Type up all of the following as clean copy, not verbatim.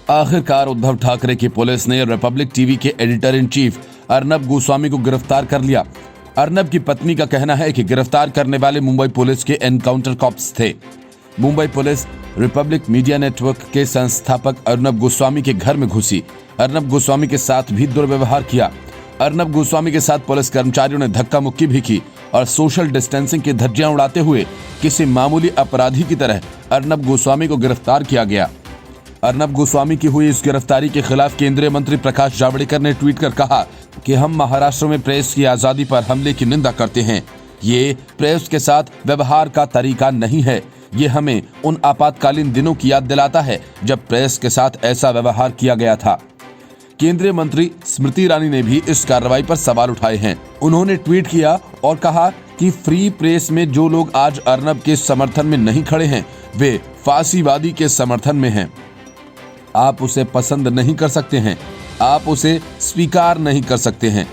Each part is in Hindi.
आखिरकार उद्धव ठाकरे की पुलिस ने रिपब्लिक टीवी के editor in chief Arnab Goswami को गिरफ्तार कर लिया। अर्नब की पत्नी का कहना है कि गिरफ्तार करने वाले मुंबई पुलिस के एनकाउंटर कॉप्स थे। Mumbai police Republic media network के संस्थापक अर्नब गोस्वामी के घर में घुसी। अर्नब गोस्वामी के साथ भी दुर्व्यवहार किया। अर्नब गोस्वामी के साथ पुलिस कर्मचारियों ने धक्का मुक्की भी की और सोशल डिस्टेंसिंग की धज्जियां उड़ाते हुए किसी मामूली अपराधी की तरह अर्नब गोस्वामी को गिरफ्तार किया गया। अर्नब गोस्वामी की हुई इस गिरफ्तारी के खिलाफ केंद्रीय मंत्री प्रकाश जावड़ेकर ने ट्वीट कर कहा कि हम महाराष्ट्र में प्रेस की आजादी पर हमले की निंदा करते हैं। ये प्रेस के साथ व्यवहार का तरीका नहीं है। ये हमें उन आपातकालीन दिनों की याद दिलाता है जब प्रेस के साथ ऐसा व्यवहार किया गया था। केंद्रीय मंत्री स्मृति ईरानी ने भी इस कार्रवाई पर सवाल उठाए हैं। उन्होंने ट्वीट किया और कहा कि फ्री प्रेस में जो लोग आज अर्नब के समर्थन में नहीं खड़े हैं, वे फांसीवादी के समर्थन में हैं। आप उसे पसंद नहीं कर सकते हैं, आप उसे स्वीकार नहीं कर सकते हैं,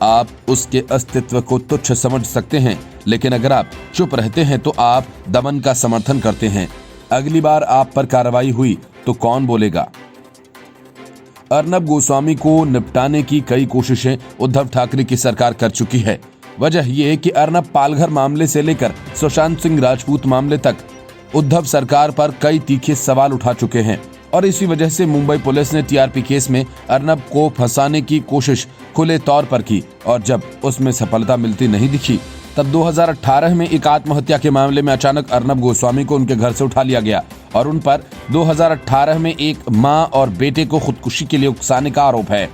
आप उसके अस्तित्व को तुच्छ समझ सकते हैं, लेकिन अगर आप चुप रहते हैं तो आप दमन का समर्थन करते हैं। अगली बार आप पर कार्रवाई हुई तो कौन बोलेगा? अर्नब गोस्वामी को निपटाने की कई कोशिशें उद्धव ठाकरे की सरकार कर चुकी है। वजह यह कि अर्नब पालघर मामले से लेकर सुशांत सिंह राजपूत मामले तक उद्धव सरकार पर कई तीखे सवाल उठा चुके हैं और इसी वजह से मुंबई पुलिस ने टीआरपी केस में अर्नब को फंसाने की कोशिश खुले तौर पर की और जब उसमें सफलता मिलती नहीं दिखी तब 2018 में एक आत्महत्या के मामले में अचानक अर्नब गोस्वामी को उनके घर से उठा लिया गया और उन पर 2018 में एक मां और बेटे को खुदकुशी के लिए उकसाने का आरोप है।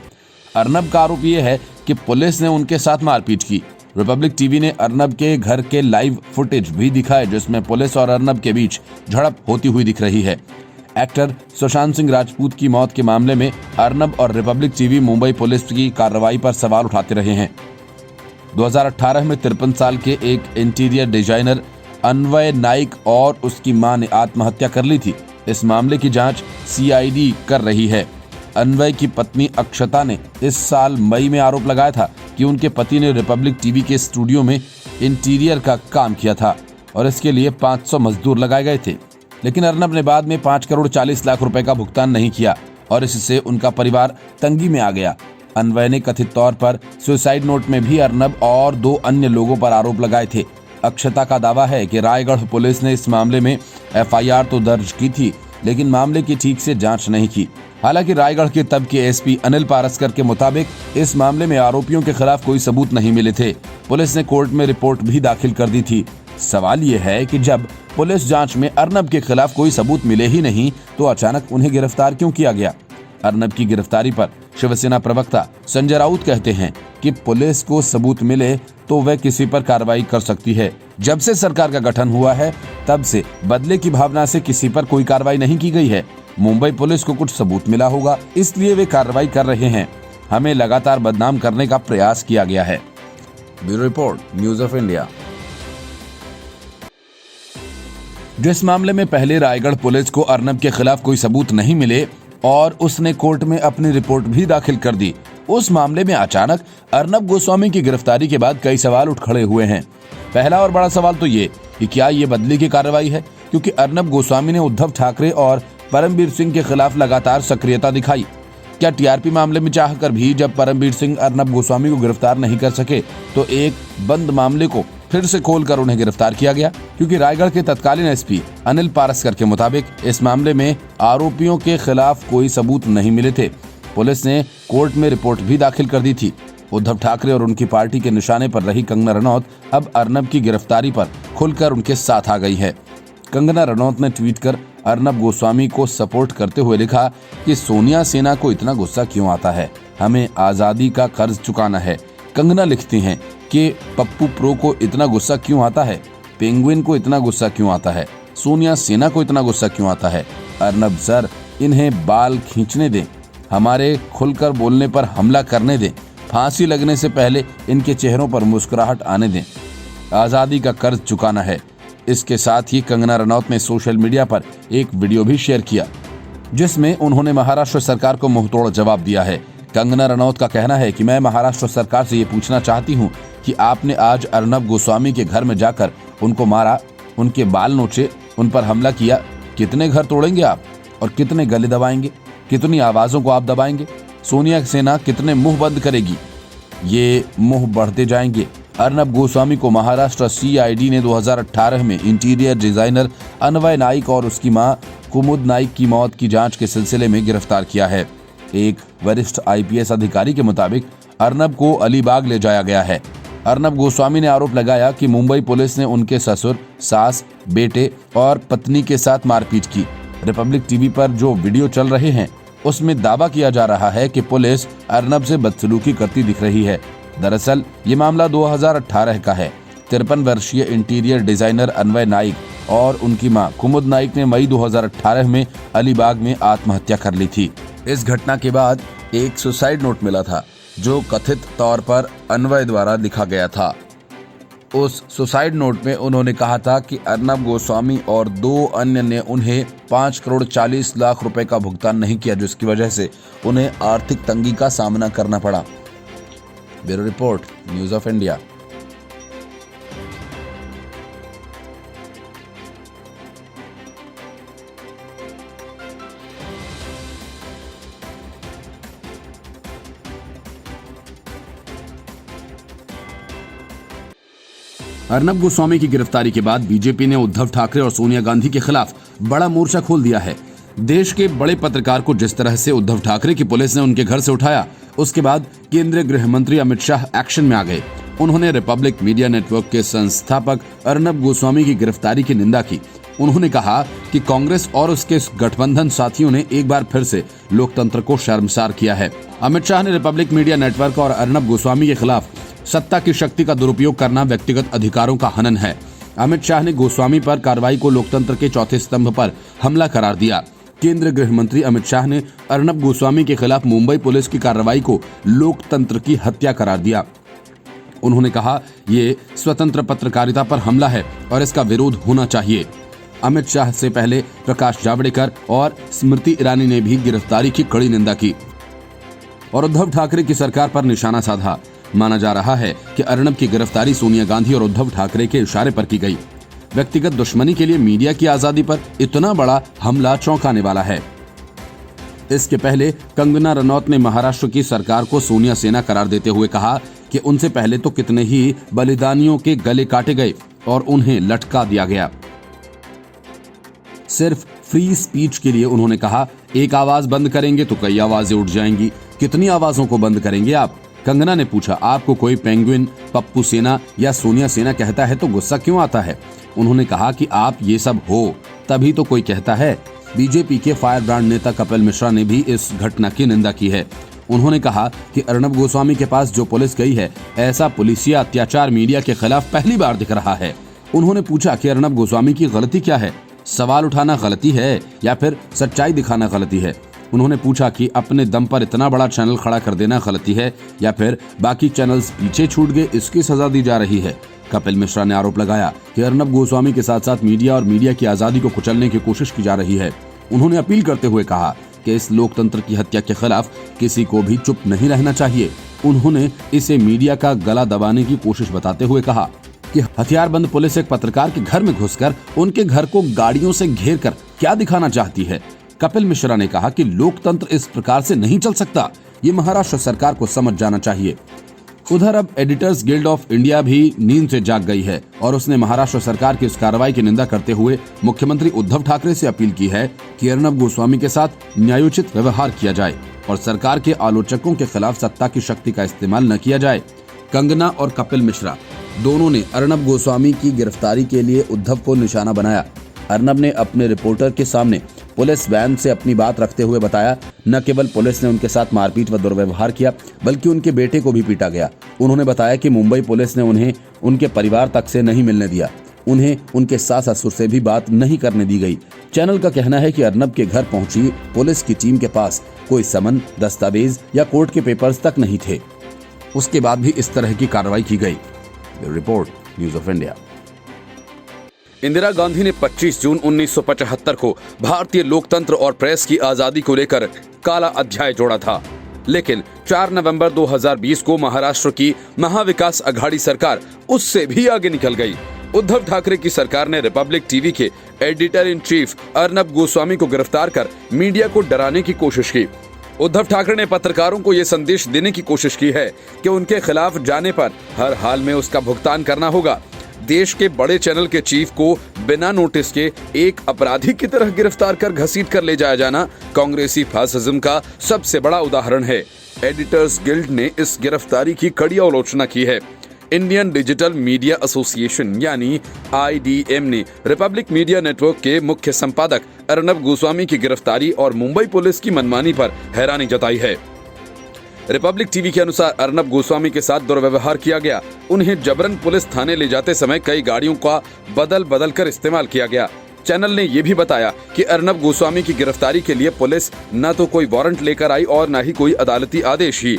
अर्नब का आरोप यह है कि पुलिस ने उनके साथ मारपीट की। रिपब्लिक टीवी ने अर्नब के घर के लाइव फुटेज भी दिखाए जिसमें पुलिस और अर्नब के बीच झड़प होती हुई दिख रही है। एक्टर सुशांत सिंह राजपूत की मौत के मामले में अर्नब और रिपब्लिक टीवी मुंबई पुलिस की कार्रवाई पर सवाल उठाते रहे हैं। 2018 में 53 साल के एक इंटीरियर डिजाइनर अन्वय नाइक और उसकी मां ने आत्महत्या कर ली थी। इस मामले की जांच सीआईडी कर रही है। अन्वय की पत्नी अक्षता ने इस साल मई में आरोप लगाया था कि उनके पति ने रिपब्लिक टीवी के स्टूडियो में इंटीरियर का काम किया था और इसके लिए 500 मजदूर लगाए गए थे, लेकिन अर्नब ने बाद में 5 करोड़ 40 लाख रुपए का भुगतान नहीं किया और इससे उनका परिवार तंगी में आ गया। अन्वय ने कथित तौर पर सुसाइड नोट में भी अर्नब और 2 अन्य लोगों पर आरोप लगाए थे। अक्षता का दावा है कि रायगढ़ पुलिस ने इस मामले में एफआईआर तो दर्ज की थी, लेकिन मामले की ठीक से जांच नहीं की। हालांकि रायगढ़ के तब के एसपी अनिल पारस्कर के मुताबिक इस मामले में आरोपियों के खिलाफ कोई सबूत नहीं मिले थे। पुलिस ने कोर्ट में रिपोर्ट भी दाखिल कर दी थी। सवाल ये है कि जब पुलिस जांच में अर्नब के खिलाफ कोई सबूत मिले ही नहीं तो अचानक उन्हें गिरफ्तार क्यों किया गया? अर्नब की गिरफ्तारी पर शिवसेना प्रवक्ता संजय राउत कहते हैं कि पुलिस को सबूत मिले तो वह किसी पर कार्रवाई कर सकती है। जब से सरकार का गठन हुआ है तब से बदले की भावना से किसी पर कोई कार्रवाई नहीं की गई है। मुंबई पुलिस को कुछ सबूत मिला होगा, इसलिए वे कार्रवाई कर रहे हैं। हमें लगातार बदनाम करने का प्रयास किया गया है। Bureau report, news of India. जिस मामले में पहले रायगढ़ पुलिस को अर्नब के खिलाफ कोई सबूत नहीं मिले और उसने कोर्ट में अपनी रिपोर्ट भी दाखिल कर दी, उस मामले में अचानक अर्नब गोस्वामी की गिरफ्तारी के बाद कई सवाल उठ खड़े हुए हैं। पहला और बड़ा सवाल तो ये कि क्या ये बदले की कार्रवाई है, क्योंकि अर्नब गोस्वामी ने उद्धव ठाकरे और परमबीर सिंह के खिलाफ लगातार सक्रियता दिखाई। क्या टीआरपी मामले में चाहकर भी जब परमबीर सिंह अर्नब गोस्वामी को गिरफ्तार नहीं कर सके तो एक बंद मामले को फिर से खोलकर उन्हें गिरफ्तार किया गया? क्योंकि रायगढ़ के तत्कालीन एसपी अनिल पारस्कर के मुताबिक इस मामले में आरोपियों के खिलाफ कोई सबूत नहीं मिले थे। पुलिस ने कोर्ट में रिपोर्ट भी दाखिल कर दी थी। उद्धव ठाकरे और उनकी पार्टी के निशाने पर रही कंगना रनौत अब अर्नब की गिरफ्तारी पर खुलकर उनके साथ आ गई है। कंगना रनौत ने ट्वीट कर अर्नब गोस्वामी को सपोर्ट करते हुए लिखा कि सोनिया सेना को इतना गुस्सा क्यों आता है, हमें आजादी का कर्ज चुकाना है। कंगना लिखती हैं कि पप्पू प्रो को इतना गुस्सा क्यों आता है, पेंगुइन को इतना गुस्सा क्यों आता है, सोनिया सेना को इतना गुस्सा क्यों आता है। अर्नब सर, इन्हें बाल खींचने दें, हमारे खुलकर बोलने पर हमला करने दें, फांसी लगने से पहले इनके चेहरों पर मुस्कुराहट आने दें। आजादी का कर्ज चुकाना है। इसके साथ ही कंगना रनौत ने सोशल मीडिया पर एक वीडियो भी शेयर किया जिसमें उन्होंने महाराष्ट्र सरकार को मुंहतोड़ जवाब दिया है। कंगना रनौत का कहना है कि मैं महाराष्ट्र सरकार से ये पूछना चाहती हूँ कि आपने आज अर्नब गोस्वामी के घर में जाकर उनको मारा, उनके बाल नोचे, उन पर हमला किया, कितने घर तोड़ेंगे आप और कितने गले दबाएंगे? कितनी आवाजों को आप दबाएंगे? सोनिया सेना कितने मुंह बंद करेगी? ये मुंह बढ़ते जाएंगे। अर्नब गोस्वामी को महाराष्ट्र CID ने 2018 में इंटीरियर डिजाइनर अन्वय नाइक और उसकी मां कुमुद नाइक की मौत की जांच के सिलसिले में गिरफ्तार किया है। एक वरिष्ठ IPS अधिकारी के मुताबिक अर्नब को अलीबाग ले जाया गया है। अर्नब गोस्वामी ने आरोप लगाया कि मुंबई पुलिस ने उनके ससुर, सास, बेटे और पत्नी के साथ मारपीट की। रिपब्लिक टीवी पर जो वीडियो चल रहे हैं उसमें दावा किया जा रहा है कि पुलिस अर्नब से बदसलूकी करती दिख रही है। दरअसल ये मामला 2018 का है। 53 वर्षीय इंटीरियर डिजाइनर अन्वय नाइक और उनकी मां कुमुद नाइक ने मई 2018 में अलीबाग में आत्महत्या कर ली थी। इस घटना के बाद एक सुसाइड नोट मिला था जो कथित तौर पर अन्वय द्वारा लिखा गया था। उस सुसाइड नोट में उन्होंने कहा था कि अर्नब गोस्वामी और 2 अन्य ने उन्हें 5 करोड़ 40 लाख रुपए का भुगतान नहीं किया, जिसकी वजह से उन्हें आर्थिक तंगी का सामना करना पड़ा। Bureau report, news of India. Arnab Goswami की गिरफ्तारी के बाद बीजेपी ने उद्धव ठाकरे और सोनिया गांधी के खिलाफ बड़ा मोर्चा खोल दिया है। देश के बड़े पत्रकार को जिस तरह से उद्धव ठाकरे की पुलिस ने उनके घर से उठाया, उसके बाद केंद्रीय गृह मंत्री अमित शाह एक्शन में आ गए। उन्होंने रिपब्लिक मीडिया नेटवर्क के संस्थापक अर्नब गोस्वामी की गिरफ्तारी की निंदा की। उन्होंने कहा कि कांग्रेस और उसके गठबंधन साथियों ने एक बार फिर से लोकतंत्र को शर्मसार किया है। अमित शाह ने रिपब्लिक मीडिया नेटवर्क और अर्नब गोस्वामी के खिलाफ सत्ता की शक्ति का दुरुपयोग करना व्यक्तिगत अधिकारों का हनन है। अमित शाह ने गोस्वामी पर कार्रवाई को लोकतंत्र के चौथे स्तंभ पर हमला करार दिया। केंद्रीय गृह मंत्री अमित शाह ने अर्नब गोस्वामी के खिलाफ मुंबई पुलिस की कार्रवाई को लोकतंत्र की हत्या करार दिया। उन्होंने कहा, ये स्वतंत्र पत्रकारिता पर हमला है और इसका विरोध होना चाहिए। अमित शाह से पहले प्रकाश जावड़ेकर और स्मृति ईरानी ने भी गिरफ्तारी की कड़ी निंदा की और उद्धव ठाकरे की सरकार पर निशाना साधा। माना जा रहा है कि अर्नब की गिरफ्तारी सोनिया गांधी और उद्धव ठाकरे के इशारे पर की गई। व्यक्तिगत दुश्मनी के लिए मीडिया की आजादी पर इतना बड़ा हमला चौंकाने वाला है। इसके पहले कंगना रनौत ने महाराष्ट्र की सरकार को सोनिया सेना करार देते हुए कहा कि उनसे पहले तो कितने ही बलिदानियों के गले काटे गए और उन्हें लटका दिया गया। सिर्फ फ्री स्पीच के लिए उन्होंने कहा, एक आवाज बंद करेंगे तो कई आवाजें उठ जाएंगी। कितनी आवाजों को बंद करेंगे आप? कंगना ने पूछा, आपको कोई पेंगुइन, पप्पू सेना या सोनिया सेना कहता है तो गुस्सा क्यों आता है? उन्होंने कहा कि आप ये सब हो तभी तो कोई कहता है। बीजेपी के फायर ब्रांड नेता कपिल मिश्रा ने भी इस घटना की निंदा की है। उन्होंने कहा कि अर्नब गोस्वामी के पास जो पुलिस गई है, ऐसा पुलिसिया अत्याचार मीडिया के खिलाफ पहली बार दिख रहा है। उन्होंने पूछा कि अर्नब गोस्वामी की गलती क्या है? सवाल उठाना गलती है या फिर सच्चाई दिखाना गलती है? उन्होंने पूछा कि अपने दम पर इतना बड़ा चैनल खड़ा कर देना गलती है या फिर बाकी चैनल्स पीछे छूट गए, इसकी सजा दी जा रही है। कपिल मिश्रा ने आरोप लगाया कि अर्नब गोस्वामी के साथ साथ मीडिया और मीडिया की आजादी को कुचलने की कोशिश की जा रही है। उन्होंने अपील करते हुए कहा कि इस लोकतंत्र की हत्या के खिलाफ किसी को भी चुप नहीं रहना चाहिए। उन्होंने इसे मीडिया का गला दबाने की कोशिश बताते हुए कहा कि हथियारबंद पुलिस एक पत्रकार के घर में घुसकर उनके घर को गाड़ियों से घेर कर क्या दिखाना चाहती है। कपिल मिश्रा ने कहा कि लोकतंत्र इस प्रकार से नहीं चल सकता, ये महाराष्ट्र सरकार को समझ जाना चाहिए। उधर अब एडिटर्स गिल्ड ऑफ इंडिया भी नींद से जाग गई है और उसने महाराष्ट्र सरकार की इस कार्रवाई की निंदा करते हुए मुख्यमंत्री उद्धव ठाकरे से अपील की है कि अर्नब गोस्वामी के साथ न्यायोचित व्यवहार किया जाए और सरकार के आलोचकों के खिलाफ सत्ता की शक्ति का इस्तेमाल न किया जाए। कंगना और कपिल मिश्रा दोनों ने अर्नब गोस्वामी की गिरफ्तारी के लिए उद्धव को निशाना बनाया। अर्नब ने अपने रिपोर्टर के सामने पुलिस वैन से अपनी बात रखते हुए बताया, न केवल पुलिस ने उनके साथ मारपीट व दुर्व्यवहार किया बल्कि उनके बेटे को भी पीटा गया। उन्होंने बताया कि मुंबई पुलिस ने उन्हें उनके परिवार तक से नहीं मिलने दिया, उन्हें उनके सास ससुर से भी बात नहीं करने दी गई। चैनल का कहना है कि अर्नब के घर पहुंची पुलिस की टीम के पास कोई समन, दस्तावेज या कोर्ट के पेपर्स तक नहीं थे। उसके बाद भी इस तरह की कार्रवाई की गई। Report, news of India. Indira Gandhi ने 25 जून 1975 को भारतीय लोकतंत्र और प्रेस की आजादी को लेकर काला अध्याय जोड़ा था, लेकिन 4 नवंबर 2020 को महाराष्ट्र की महाविकास अघाड़ी सरकार उससे भी आगे निकल गई। उद्धव ठाकरे की सरकार ने रिपब्लिक टीवी के editor in chief Arnab Goswami को गिरफ्तार कर मीडिया को डराने की कोशिश की। उद्धव ठाकरे ने पत्रकारों को यह संदेश देने की कोशिश की है कि उनके खिलाफ जाने पर हर हाल में उसका भुगतान करना होगा। देश के बड़े चैनल के चीफ को बिना नोटिस के एक अपराधी की तरह गिरफ्तार कर घसीट कर ले जाया जाना कांग्रेसी फासिज्म का सबसे बड़ा उदाहरण है। एडिटर्स गिल्ड ने इस गिरफ्तारी की कड़ी आलोचना की है। इंडियन डिजिटल मीडिया एसोसिएशन यानी IDM ने रिपब्लिक मीडिया नेटवर्क के मुख्य संपादक अर्नब गोस्वामी की गिरफ्तारी और मुंबई पुलिस की मनमानी पर हैरानी जताई है। रिपब्लिक टीवी के अनुसार अर्नब गोस्वामी के साथ दुर्व्यवहार किया गया। उन्हें जबरन पुलिस थाने ले जाते समय कई गाड़ियों का बदल कर इस्तेमाल किया गया। चैनल ने यह भी बताया कि अर्नब गोस्वामी की गिरफ्तारी के लिए पुलिस न तो कोई वारंट लेकर आई और न ही कोई अदालती आदेश ही।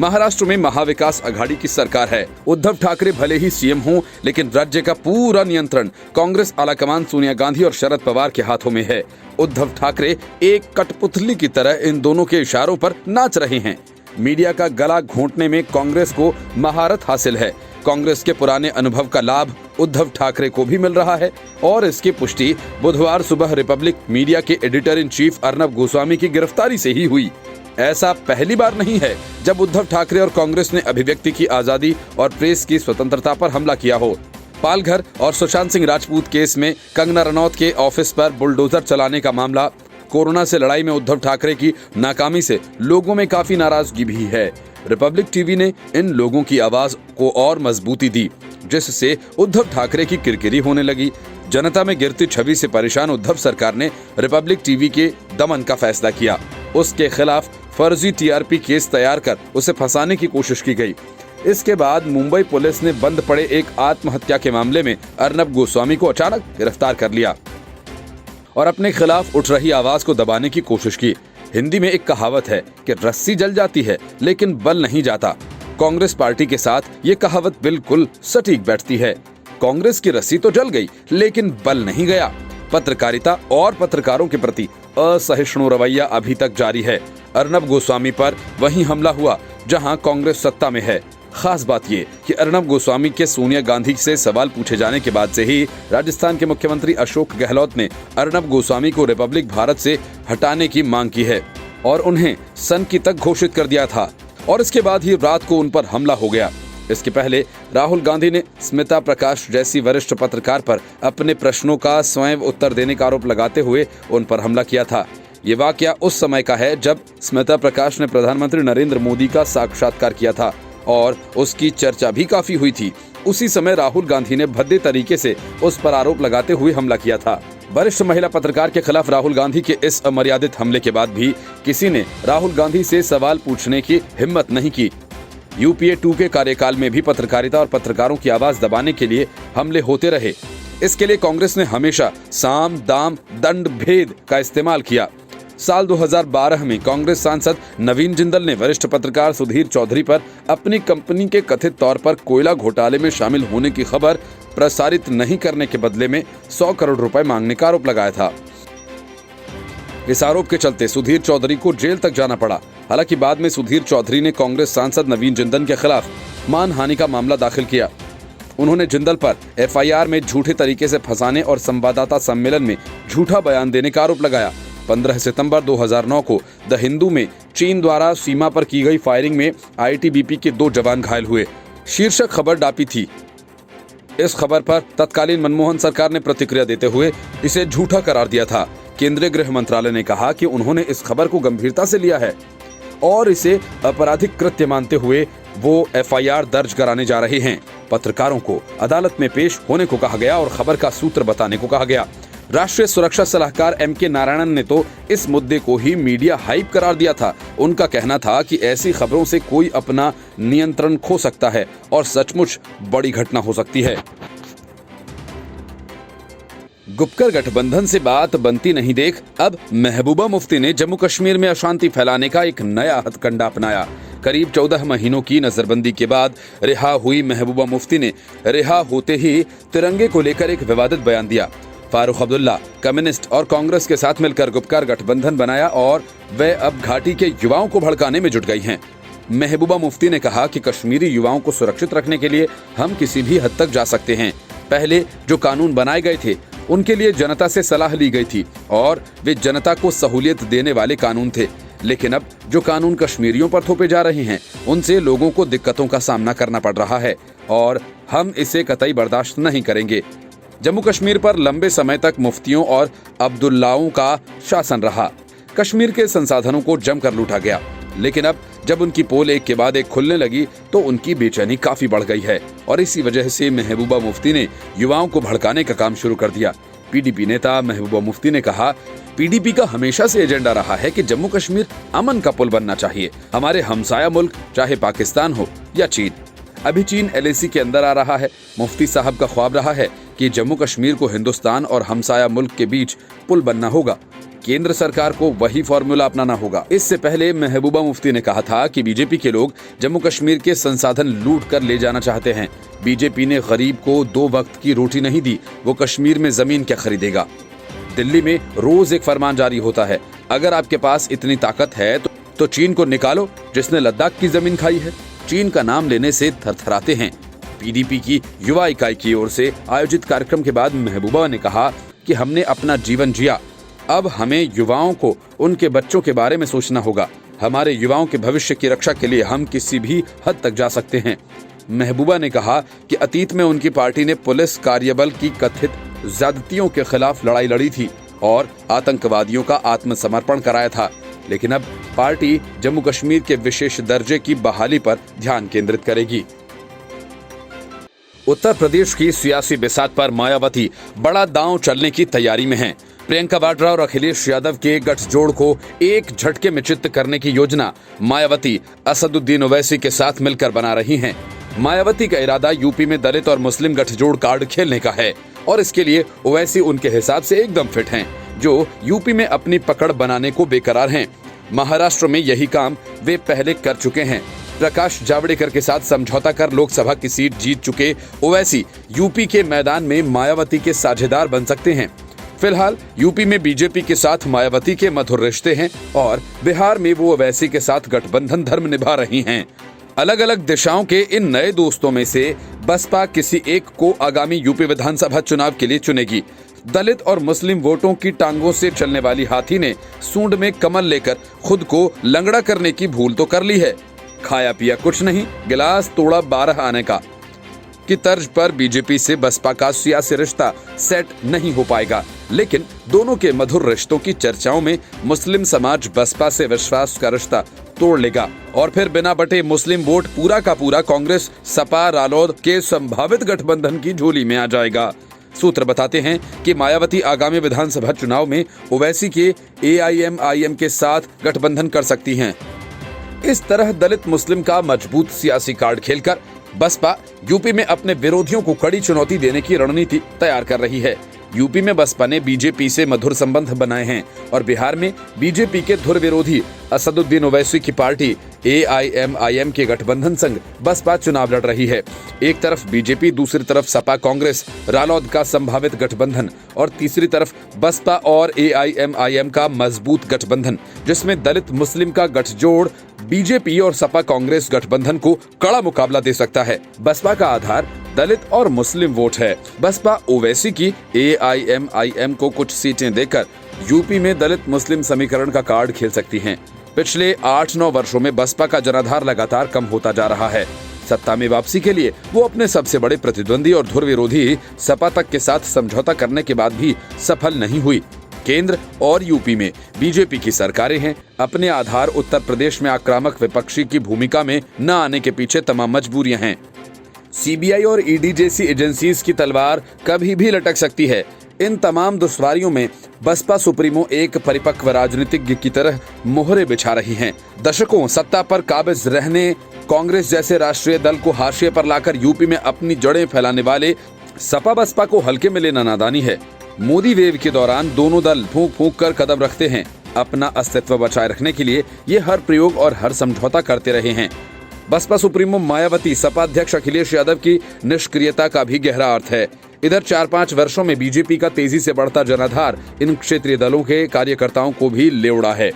महाराष्ट्र में महाविकास आघाड़ी की सरकार है। उद्धव ठाकरे भले ही सीएम हों, लेकिन राज्य का पूरा नियंत्रण कांग्रेस आलाकमान सोनिया गांधी और शरद पवार के हाथों में है। उद्धव ठाकरे एक कठपुतली की तरह इन दोनों के इशारों पर नाच रहे हैं। मीडिया का गला घोंटने में कांग्रेस को महारत हासिल है। कांग्रेस के पुराने अनुभव का लाभ उद्धव ठाकरे को भी मिल रहा है और इसकी पुष्टि बुधवार सुबह रिपब्लिक मीडिया के editor in chief Arnab Goswami की गिरफ्तारी से ही हुई। ऐसा पहली बार नहीं है जब उद्धव ठाकरे और कांग्रेस ने अभिव्यक्ति की आजादी और प्रेस की स्वतंत्रता पर हमला किया हो। पालघर और सुशांत सिंह राजपूत केस में कंगना रनौत के ऑफिस पर बुलडोजर चलाने का मामला, कोरोना से लड़ाई में उद्धव ठाकरे की नाकामी से लोगों में काफी नाराजगी भी है। रिपब्लिक टीवी ने इन लोगों की आवाज को और मजबूती दी, जिससे उद्धव ठाकरे की किरकिरी होने लगी। जनता में गिरती छवि से परेशान उद्धव सरकार ने रिपब्लिक टीवी के दमन का फैसला किया। उसके खिलाफ फर्जी TRP केस तैयार कर उसे फंसाने की कोशिश की गई। इसके बाद मुंबई पुलिस ने बंद पड़े एक आत्महत्या के मामले में अर्नब गोस्वामी को अचानक गिरफ्तार कर लिया और अपने खिलाफ उठ रही आवाज को दबाने की कोशिश की। हिंदी में एक कहावत है कि रस्सी जल जाती है लेकिन बल नहीं जाता। कांग्रेस पार्टी के साथ ये कहावत बिल्कुल सटीक बैठती है। कांग्रेस की रस्सी तो जल गई लेकिन बल नहीं गया। पत्रकारिता और पत्रकारों के प्रति असहिष्णु रवैया अभी तक जारी है। अर्नब गोस्वामी पर वहीं हमला हुआ जहां कांग्रेस सत्ता में है। खास बात ये कि अर्नब गोस्वामी के सोनिया गांधी से सवाल पूछे जाने के बाद से ही राजस्थान के मुख्यमंत्री अशोक गहलोत ने अर्नब गोस्वामी को रिपब्लिक भारत से हटाने की मांग की है और उन्हें सनकी तक घोषित कर दिया था और इसके बाद ही रात को उन पर हमला हो गया। इसके पहले राहुल गांधी ने स्मिता प्रकाश जैसी वरिष्ठ पत्रकार पर अपने प्रश्नों का स्वयं उत्तर देने का आरोप लगाते हुए उन पर हमला किया था। ये वाकया उस समय का है जब स्मिता प्रकाश ने प्रधानमंत्री नरेंद्र मोदी का साक्षात्कार किया था और उसकी चर्चा भी काफी हुई थी। उसी समय राहुल गांधी ने भद्दे तरीके से उस पर आरोप लगाते हुए हमला किया था। वरिष्ठ महिला पत्रकार के खिलाफ राहुल गांधी के इस अमर्यादित हमले के बाद भी किसी ने राहुल गांधी से सवाल पूछने की हिम्मत नहीं की। UPA 2 के कार्यकाल में भी पत्रकारिता और पत्रकारों की आवाज दबाने के लिए हमले होते रहे। इसके लिए कांग्रेस ने हमेशा साम दाम दंड भेद का इस्तेमाल किया। साल 2012 में कांग्रेस सांसद नवीन जिंदल ने वरिष्ठ पत्रकार सुधीर चौधरी पर अपनी कंपनी के कथित तौर पर कोयला घोटाले में शामिल होने की खबर प्रसारित नहीं करने के बदले में 100 करोड़ रुपए मांगने का आरोप लगाया था। इस आरोप के चलते सुधीर चौधरी को जेल तक जाना पड़ा। हालांकि बाद में सुधीर चौधरी ने कांग्रेस सांसद नवीन जिंदल के खिलाफ मानहानि का मामला दाखिल किया। उन्होंने जिंदल पर FIR में झूठे तरीके से फंसाने और संवाददाता सम्मेलन में झूठा बयान देने का आरोप लगाया। 15 सितंबर 2009 को द हिंदू में चीन द्वारा सीमा पर की गई फायरिंग में ITBP के 2 जवान घायल हुए शीर्षक खबर डापी थी। इस खबर पर तत्कालीन मनमोहन सरकार ने प्रतिक्रिया देते हुए इसे झूठा करार दिया था। केंद्रीय गृह मंत्रालय ने कहा कि उन्होंने इस खबर को गंभीरता से लिया है और इसे आपराधिक कृत्य मानते हुए वो FIR दर्ज कराने जा रहे हैं। पत्रकारों को अदालत में पेश होने को कहा गया और खबर का सूत्र बताने को कहा गया। राष्ट्रीय सुरक्षा सलाहकार MK नारायणन ने तो इस मुद्दे को ही मीडिया हाइप करार दिया था। उनका कहना था कि ऐसी खबरों से कोई अपना नियंत्रण खो सकता है और सचमुच बड़ी घटना हो सकती है। गुपकर गठबंधन से बात बनती नहीं देख अब महबूबा मुफ्ती ने जम्मू कश्मीर में अशांति फैलाने का एक नया हथकंडा अपनाया। करीब 14 महीनों की नजरबंदी के बाद रिहा हुई महबूबा मुफ्ती ने रिहा होते ही तिरंगे को लेकर एक विवादित बयान दिया। फारूक अब्दुल्ला कम्युनिस्ट और कांग्रेस के साथ मिलकर गुपकर गठबंधन बनाया और वे अब घाटी के युवाओं को भड़काने में जुट गई हैं। महबूबा मुफ्ती ने कहा कि कश्मीरी युवाओं को सुरक्षित रखने के लिए हम किसी भी हद तक जा सकते हैं। पहले जो कानून बनाए गए थे उनके लिए जनता से सलाह ली गई थी और वे जनता को सहूलियत देने वाले कानून थे। लेकिन अब जो कानून कश्मीरियों पर थोपे जा रहे हैं उनसे लोगों को दिक्कतों का सामना करना पड़ रहा है और हम इसे कतई बर्दाश्त नहीं करेंगे। जम्मू कश्मीर पर लंबे समय तक मुफ्तियों और अब्दुल्लाओं का शासन रहा। कश्मीर के संसाधनों को जमकर लूटा गया, लेकिन अब जब उनकी पोल एक के बाद एक खुलने लगी तो उनकी बेचैनी काफी बढ़ गई है और इसी वजह से महबूबा मुफ्ती ने युवाओं को भड़काने का काम शुरू कर दिया। पीडीपी नेता महबूबा मुफ्ती ने कहा, पीडीपी का हमेशा से एजेंडा रहा है कि जम्मू कश्मीर अमन का पुल बनना चाहिए, हमारे हमसाया मुल्क चाहे पाकिस्तान हो या चीन। अभी चीन एलएसी के अंदर आ रहा है। मुफ्ती साहब का ख्वाब रहा है कि जम्मू कश्मीर को हिंदुस्तान और हमसाया मुल्क के बीच पुल बनना होगा। केंद्र सरकार को वही फॉर्मूला अपनाना होगा। इससे पहले महबूबा मुफ्ती ने कहा था कि बीजेपी के लोग जम्मू कश्मीर के संसाधन लूट कर ले जाना चाहते हैं। बीजेपी ने गरीब को 2 वक्त की रोटी नहीं दी, वो कश्मीर में जमीन क्या खरीदेगा। दिल्ली में रोज एक फरमान जारी होता है, अगर आपके पास इतनी ताकत है तो चीन को निकालो जिसने लद्दाख की जमीन खाई है। चीन का नाम लेने से थरथराते हैं। पीडीपी की युवा इकाई की ओर से आयोजित कार्यक्रम के बाद महबूबा ने कहा कि हमने अपना जीवन जिया, अब हमें युवाओं को उनके बच्चों के बारे में सोचना होगा। हमारे युवाओं के भविष्य की रक्षा के लिए हम किसी भी हद तक जा सकते हैं। महबूबा ने कहा कि अतीत में उनकी पार्टी ने पुलिस कार्यबल की कथित ज्यादतियों के खिलाफ लड़ाई लड़ी थी और आतंकवादियों का आत्मसमर्पण कराया था, लेकिन अब पार्टी जम्मू कश्मीर के विशेष दर्जे की बहाली पर ध्यान केंद्रित करेगी। उत्तर प्रदेश की सियासी बिसात पर मायावती बड़ा दांव चलने की तैयारी में हैं। प्रियंका वाड्रा और अखिलेश यादव के गठजोड़ को एक झटके में चित्त करने की योजना मायावती असदुद्दीन ओवैसी के साथ मिलकर बना रही हैं। मायावती का इरादा यूपी में दलित और मुस्लिम गठजोड़ कार्ड खेलने का है और इसके लिए ओवैसी उनके हिसाब से एकदम फिट हैं, जो यूपी में अपनी पकड़ बनाने को बेकरार हैं। महाराष्ट्र में यही काम वे पहले कर चुके हैं। प्रकाश जावड़ेकर के साथ समझौता कर लोकसभा की सीट जीत चुके ओवैसी यूपी के मैदान में मायावती के साझेदार बन सकते हैं। फिलहाल यूपी में बीजेपी के साथ मायावती के मधुर रिश्ते हैं और बिहार में वो ओवैसी के साथ गठबंधन धर्म निभा रही हैं। अलग अलग दिशाओं के इन नए दोस्तों में से बसपा किसी एक को आगामी यूपी विधानसभा चुनाव के लिए चुनेगी। दलित और मुस्लिम वोटों की टांगों से चलने वाली हाथी ने सूंड में कमल लेकर खुद को लंगड़ा करने की भूल तो कर ली है। खाया पिया कुछ नहीं, गिलास तोड़ा 12 आने का की तर्ज पर बीजेपी से बसपा का सियासी रिश्ता सेट नहीं हो पाएगा, लेकिन दोनों के मधुर रिश्तों की चर्चाओं में मुस्लिम समाज बसपा से विश्वास का रिश्ता तोड़ लेगा और फिर बिना बटे मुस्लिम वोट पूरा का पूरा कांग्रेस सपा रालोद के संभावित गठबंधन की झोली में आ जाएगा। सूत्र बताते हैं कि मायावती आगामी विधानसभा चुनाव में ओवैसी के AIMIM के साथ गठबंधन कर सकती हैं। इस तरह दलित मुस्लिम का मजबूत सियासी कार्ड खेलकर बसपा यूपी में अपने विरोधियों को कड़ी चुनौती देने की रणनीति तैयार कर रही है। यूपी में बसपा ने बीजेपी से मधुर संबंध बनाए हैं और बिहार में बीजेपी के धुर विरोधी असदुद्दीन ओवैसी की पार्टी AIMIM के गठबंधन संग बसपा चुनाव लड़ रही है। एक तरफ बीजेपी, दूसरी तरफ सपा कांग्रेस रालोद का संभावित गठबंधन और तीसरी तरफ बसपा और AIMIM का मजबूत गठबंधन, जिसमें दलित मुस्लिम का गठजोड़ बीजेपी और सपा कांग्रेस गठबंधन को कड़ा मुकाबला दे सकता है। बसपा का आधार दलित और मुस्लिम वोट है। बसपा ओवैसी की AIMIM को कुछ सीटें देकर यूपी में दलित मुस्लिम समीकरण का कार्ड खेल सकती हैं। पिछले 8-9 वर्षों में बसपा का जनाधार लगातार कम होता जा रहा है। सत्ता में वापसी के लिए वो अपने सबसे बड़े प्रतिद्वंदी और धुर विरोधी सपा तक के साथ समझौता करने के बाद भी सफल नहीं हुई। केंद्र और यूपी में बीजेपी की सरकारें हैं। अपने आधार उत्तर प्रदेश में आक्रामक विपक्षी की भूमिका में न आने के पीछे तमाम मजबूरियां हैं। CBI और ED जैसी एजेंसीज की तलवार कभी भी लटक सकती है। इन तमाम दुश्वारियों में बसपा सुप्रीमो एक परिपक्व राजनीतिज्ञ की तरह मोहरे बिछा रही हैं। दशकों सत्ता पर काबिज रहने कांग्रेस जैसे राष्ट्रीय दल को हाशिए पर लाकर यूपी में अपनी जड़ें फैलाने वाले सपा बसपा को हल्के में लेना नादानी है। मोदी वेव के दौरान दोनों दल फूंक फूंक कर कदम रखते हैं। अपना अस्तित्व बचाए रखने के लिए ये हर प्रयोग और हर समझौता करते रहे हैं। बसपा सुप्रीमो मायावती सपा अध्यक्ष अखिलेश यादव की निष्क्रियता का भी गहरा अर्थ है। इधर 4-5 वर्षों में बीजेपी का तेजी से बढ़ता जनाधार इन क्षेत्रीय दलों के कार्यकर्ताओं को भी ले उड़ा है।